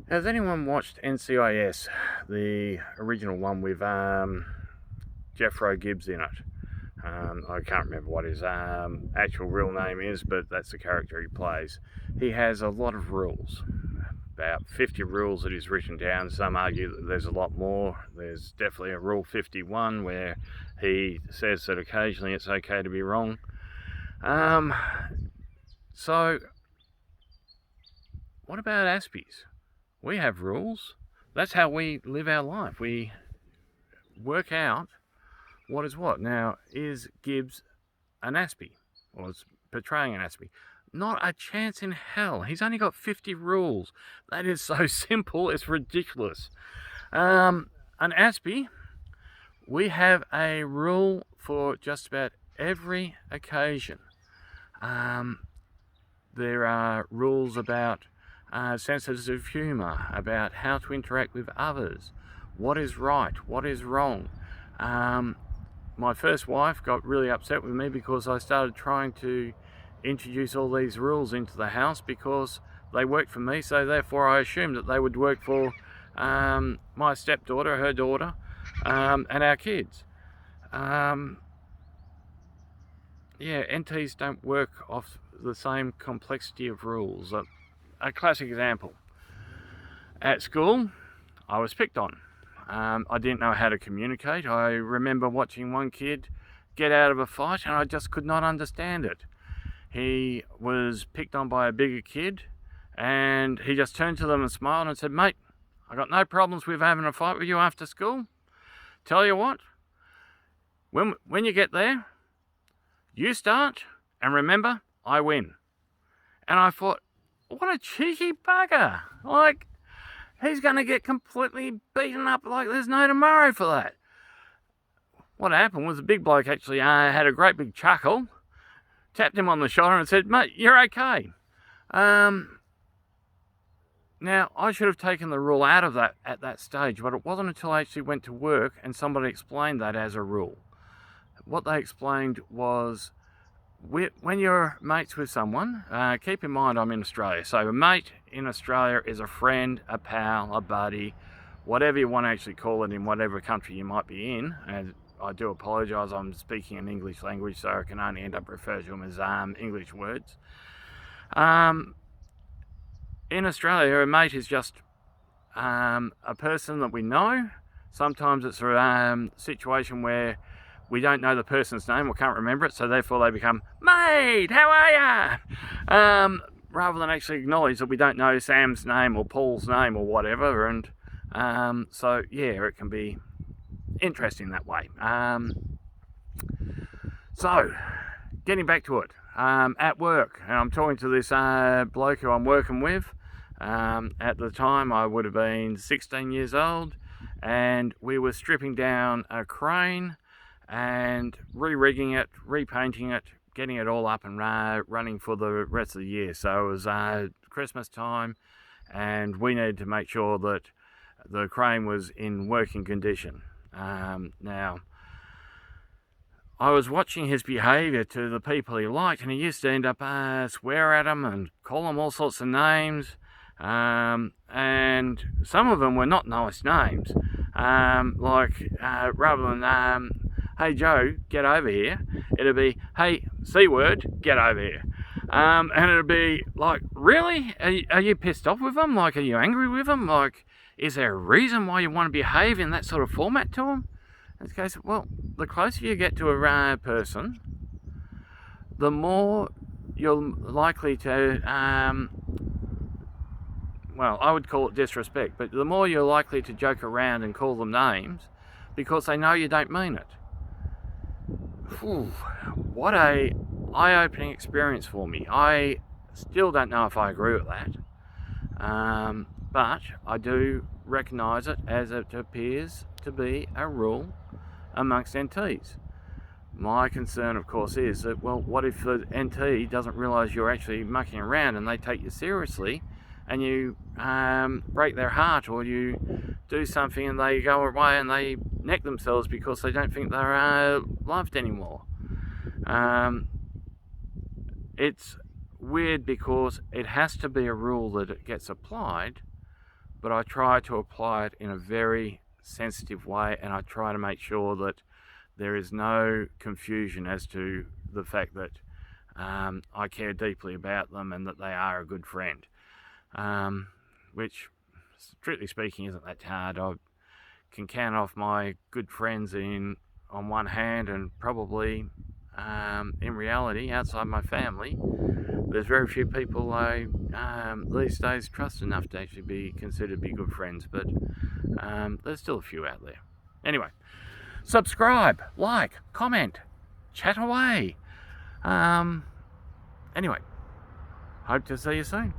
Has anyone watched NCIS, the original one with Jeffro Gibbs in it? I can't remember what his actual real name is, but that's the character he plays. He has a lot of rules, about 50 rules that he's written down. Some argue that there's a lot more. There's definitely a rule 51 where he says that occasionally it's okay to be wrong. So what about aspies? We have rules. That's how we live our life. We work out what is what. Now, is Gibbs an aspie? Or is portraying an aspie? Not a chance in hell. He's only got 50 rules. That is so simple, it's ridiculous. An aspie, we have a rule for just about every occasion. There are rules about senses of humour, about how to interact with others, what is right, what is wrong. My first wife got really upset with me because I started trying to introduce all these rules into the house because they worked for me, so therefore I assumed that they would work for my stepdaughter, her daughter, and our kids. NTs don't work off the same complexity of rules. A classic example. At school, I was picked on. I didn't know how to communicate. I remember watching one kid get out of a fight and I just could not understand it. He was picked on by a bigger kid and he just turned to them and smiled and said, "Mate, I got no problems with having a fight with you after school. Tell you what, when you get there, you start and remember, I win." And I thought, what a cheeky bugger. Like, he's going to get completely beaten up like there's no tomorrow for that. What happened was the big bloke actually had a great big chuckle, tapped him on the shoulder and said, "Mate, you're okay." Now, I should have taken the rule out of that at that stage, but it wasn't until I actually went to work and somebody explained that as a rule. What they explained was, when you're mates with someone, keep in mind I'm in Australia, so a mate in Australia is a friend, a pal, a buddy, whatever you want to actually call it in whatever country you might be in. And I do apologise, I'm speaking an English language, so I can only end up referring to them as English words. In Australia, a mate is just a person that we know. Sometimes it's a situation where we don't know the person's name or can't remember it, so therefore they become, "Mate, how are ya?" Rather than actually acknowledge that we don't know Sam's name or Paul's name or whatever. And so, yeah, it can be interesting that way. So, getting back to it, at work, and I'm talking to this bloke who I'm working with. At the time, I would have been 16 years old, and we were stripping down a crane and re-rigging it, repainting it, getting it all up and running for the rest of the year. So it was Christmas time and we needed to make sure that the crane was in working condition. Now, I was watching his behaviour to the people he liked, and he used to end up swear at them and call them all sorts of names, and some of them were not nice names, rather than "Hey Joe, get over here," it'd be, "Hey C-word, get over here." And it'd be like, really? Are you pissed off with them? Like, are you angry with them? Like, is there a reason why you want to behave in that sort of format to them? In this case, well, the closer you get to a person, the more you're likely to, I would call it disrespect, but the more you're likely to joke around and call them names because they know you don't mean it. Whew, what a eye-opening experience for me. I still don't know if I agree with that, but I do recognise it as it appears to be a rule amongst NTs. My concern, of course, is that, well, what if the NT doesn't realise you're actually mucking around and they take you seriously and you break their heart, or you do something and they go away and they neck themselves because they don't think they're loved anymore. It's weird because it has to be a rule that it gets applied, but I try to apply it in a very sensitive way, and I try to make sure that there is no confusion as to the fact that I care deeply about them and that they are a good friend, which, strictly speaking, isn't that hard. I can count off my good friends on one hand, and probably in reality, outside my family, there's very few people I these days trust enough to actually be considered to be good friends, but there's still a few out there. Anyway, subscribe, like, comment, chat away. Anyway, hope to see you soon.